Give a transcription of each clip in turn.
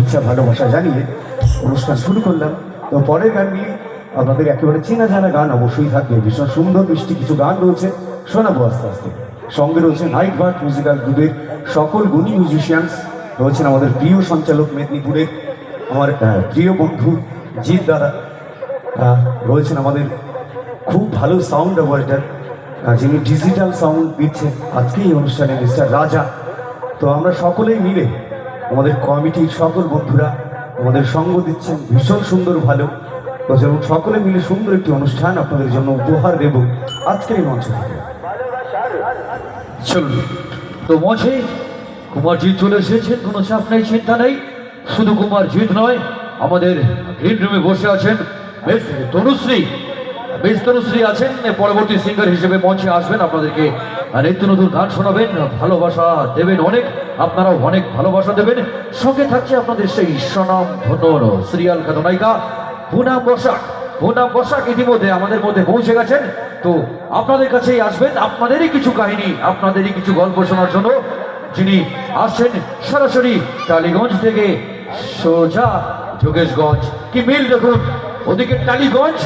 শুভেচ্ছা ভালোবাসা জানিয়ে অনুষ্ঠান শুরু করলাম। তো পরের গানগুলি আপনাদের একেবারে চেনা জানা গান অবশ্যই থাকবে, ভীষণ সুন্দর মিষ্টি কিছু গান রয়েছে, শোনাবো আস্তে আস্তে। সঙ্গে রয়েছে নাইট বার্ড মিউজিক্যাল গ্রুপের সকল গুণী মিউজিশিয়ানস, রয়েছেন আমাদের প্রিয় সঞ্চালক মেদিনীপুরের আমার প্রিয় বন্ধু জিৎ দাদা, রয়েছেন আমাদের খুব ভালো সাউন্ড অ্যাওয়ার্ডার যিনি ডিজিটাল সাউন্ড দিচ্ছেন আজকে এই অনুষ্ঠানে মিস্টার রাজা। তো আমরা সকলেই মিলে আমাদের কমিটির সকল বন্ধুরা আমাদের সঙ্গ দিচ্ছেন ভীষণ সুন্দর ভালো। তো যেমন সকলে মিলে সুন্দর একটি অনুষ্ঠান আপনাদের জন্য উপহার দেব আজকের এই মঞ্চ থেকে। চলুন তো মঞ্চে কুমারজিৎ চলে এসেছেন, কোনো চাপ নেই, চিন্তা নেই। শুধু কুমারজিৎ নয়, আমাদের গ্রিন রুমে বসে আছেন বেশ তনুশ্রী আছেন, পরবর্তী সিঙ্গার হিসেবে মঞ্চে আসবেন, আপনাদেরকে নিত্য নতুন গান শোনাবেন, ভালোবাসা দেবেন অনেক, আপনারাও অনেক ভালোবাসা দেবেন। সঙ্গে থাকছে আপনাদের সেই স্বনাম ধন্য সিরিয়াল খ্যাত নায়িকা পুনাম বসাক ইতিমধ্যে আমাদের মধ্যে পৌঁছে গেছেন। তো আপনাদের কাছেই আসবেন আপনাদেরই কিছু কাহিনী, আপনাদেরই কিছু গল্প শোনার জন্য, যিনি আসছেন সরাসরি টালিগঞ্জ থেকে সোজা যোগেশগঞ্জ। কি মিল দেখুন, ওদিকে টালিগঞ্জ,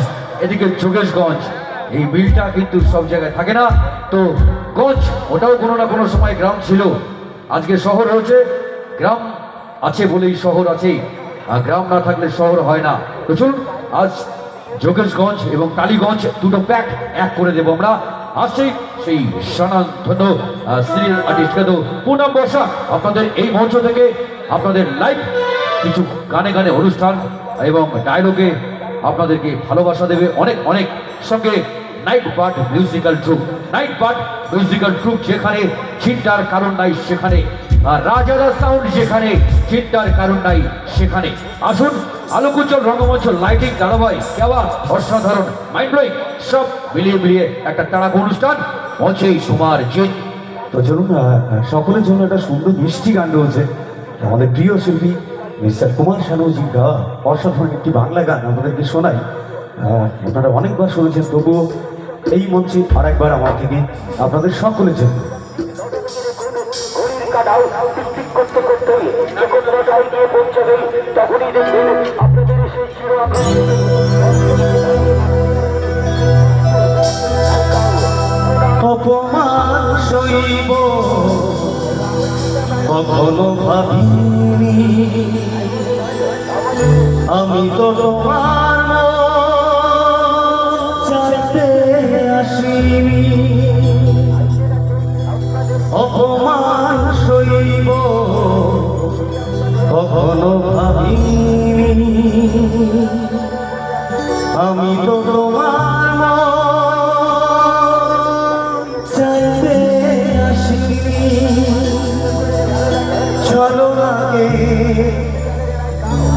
এদিকে যোগেশগঞ্জ। এই মিলটা কিন্তু সব জায়গায় থাকে না। তো গঞ্জ ওটাও কোনো না কোনো সময় গ্রাম ছিল, আজকে শহর হয়েছে। গ্রাম আছে বলেই শহর আছে, আর গ্রাম না থাকলে শহর হয় না। তো চলুন আজ যোগেশগঞ্জ এবং টালিগঞ্জ দুটো প্যাক এক করে দেবো আমরা। আসছে সেই স্বনামধন্য সিরিয়াল আর্টিস্ট খ্যাত পুনাম বসাক আপনাদের এই মঞ্চ থেকে আপনাদের লাইভ কিছু গানে গানে অনুষ্ঠান এবং ডায়লগে আপনাদেরকে ভালোবাসা দেবে অনেক অনেক। সঙ্গে নাইট বার্ড মিউজিক্যাল ট্রুপ যেখানে চিন্তার কারণ নাই সেখানে, রাজাদা সাউন্ড যেখানে চিন্তার কারণ নাই সেখানে। আসুন আলোকোজ্জ্বল রঙ্গমঞ্চ, লাইটিং, ধারাবাহিক, কেওয়া অসাধারণ, মাইন্ড ব্লোয়িং, সব মিলিয়ে একটা তাড়াকো অনুষ্ঠান মঞ্চেই সুমার জিৎ। তো চলুন সকলের জন্য একটা সুন্দর মিষ্টি গান রয়েছে, আমাদের প্রিয় শিল্পী মিস্টার কুমার শানুজি গাওয়া অসাধারণ একটি বাংলা গান আপনাদেরকে শোনাই। আপনারা অনেকবার শুনেছেন, তবুও এই মঞ্চে আরেকবার আমার থেকে আপনাদের সকলের জন্য। অপমান সইব কখনো ভাবিনি, আমি তো তোমার চাইতে আসিনি। অপমান সইব কখনো ভাবিনি, আমি তো তোমার চাইতে আসিনি। চলো আগে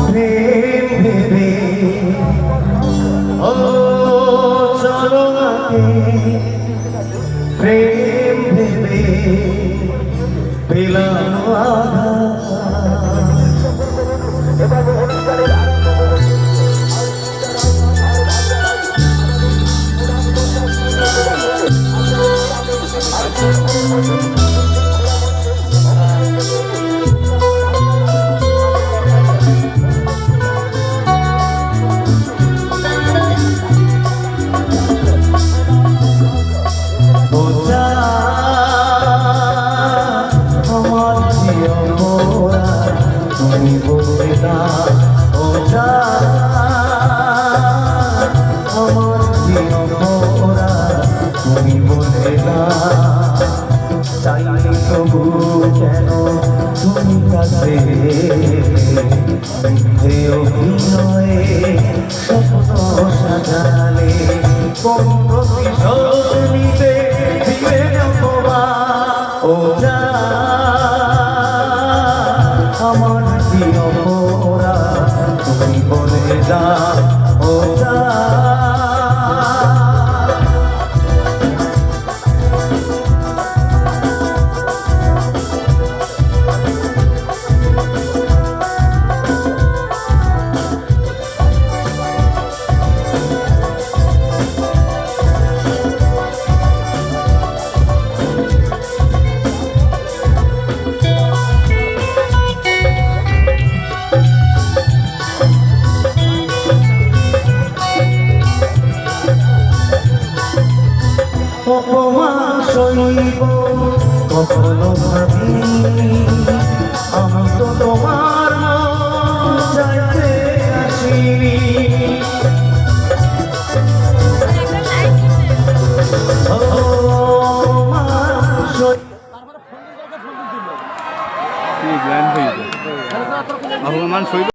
প্রেম ভেবে, ও চলো আগে প্রেম ভেবে পেলাম কেন তুমি কাছে অভিনয়ে স্বপ্ন সাজালে প্রতিশোধ নিতে দিলে ও যা আমার প্রিয় মোরা, তুমি বলে যা ও যা। অপমান সইব কখনো ভাবিনি আমি তো তোমার মন চাইতে আসিনি অপমান সইব ভগবান